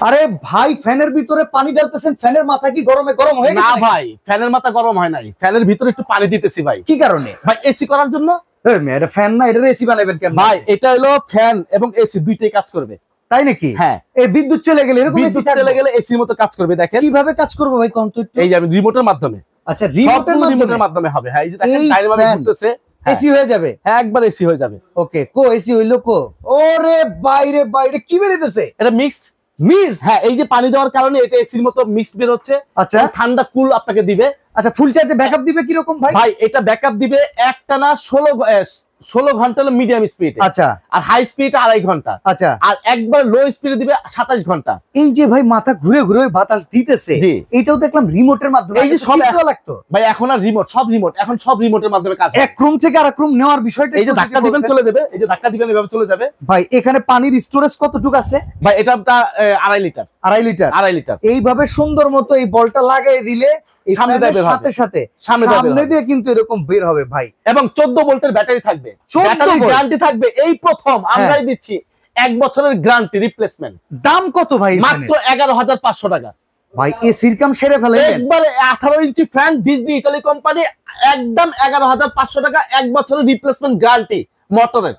আরে ভাই ফ্যানের ভিতরে পানি ঢালতেছেন, ফ্যানের মাথা কি গরমে গরম হয়ে গেছে? না ভাই, ফ্যানের মাথা গরম হয় নাই, ফ্যানের ভিতরে একটু পানি দিতেছি ভাই। কি কারণে ভাই? এসি করার জন্য। এটা ফ্যান না, এটা এসি বানাবেন কেন ভাই? এটা হলো ফ্যান এবং এসি দুইটাই কাজ করবে। তাই নাকি? হ্যাঁ। এই বিদ্যুৎ চলে গেলে এরকম এসি চলে গেলে এসির মতো কাজ করবে। দেখেন কিভাবে কাজ করবে ভাই, কোন তো এই যে আমি রিমোটের মাধ্যমে। আচ্ছা, রিমোটের মাধ্যমে হবে। হ্যাঁ, এই যে দেখেন ডাইনামিক ঘুরতেছে, এসি হয়ে যাবে। হ্যাঁ, একবার এসি হয়ে যাবে। ওকে, কো এসি হইলো কো? ওরে বাইরে বাইরে কি বেরিয়েছে? এটা মিক্সড। হ্যাঁ, এই যে পানি দেওয়ার কারণে এটা এসির মতো মিক্সড বের হচ্ছে। আচ্ছা, ঠান্ডা কুল আপনাকে দিবে। আচ্ছা, ফুল চার্জে ব্যাকআপ দিবে কি রকম ভাই? ভাই এটা ব্যাকআপ দিবে একটানা 16 ঘন্টা হলো মিডিয়াম স্পিড। আচ্ছা, আর হাই স্পিড 2.5 ঘন্টা। আচ্ছা, আর একবার লো স্পিডে দিবে 27 ঘন্টা। এই যে ভাই মাথা ঘুরে ঘুরে বাতাস দিতেছে, এইটাও দেখলাম রিমোটের মাধ্যমে। এই যে সব লাগতো ভাই, এখন আর রিমোট, এখন সব রিমোটের মাধ্যমে কাজ। এক রুম থেকে আরেক রুম নেওয়ার বিষয়টা, এই যে ধাক্কা দিবেন চলে যাবে, এই যে ধাক্কা দিবেন এভাবে চলে যাবে। ভাই এখানে পানির স্টোরেজ কতটুকু আছে ভাই? এটা 2.5 লিটার। 2.5 লিটার। এইভাবে সুন্দর মতো এই বলটা লাগাই দিলে সাথে সাথে সামনে দিয়ে কিন্তু এরকম বের হবে ভাই। এবং 14 ভোল্টের ব্যাটারি থাকবে, ব্যাটারি গ্যারান্টি থাকবে। এই প্রথম আমরাই দিচ্ছি 1 বছরের গ্যারান্টি রিপ্লেসমেন্ট। দাম কত ভাই? মাত্র 11,500 টাকা। ভাই এসির কাম সেরে ফেলে একবারে 18 inch fan, Disney Italy company, একদম 11,500 টাকা, 1 বছরের রিপ্লেসমেন্ট গ্যারান্টি মোটরের।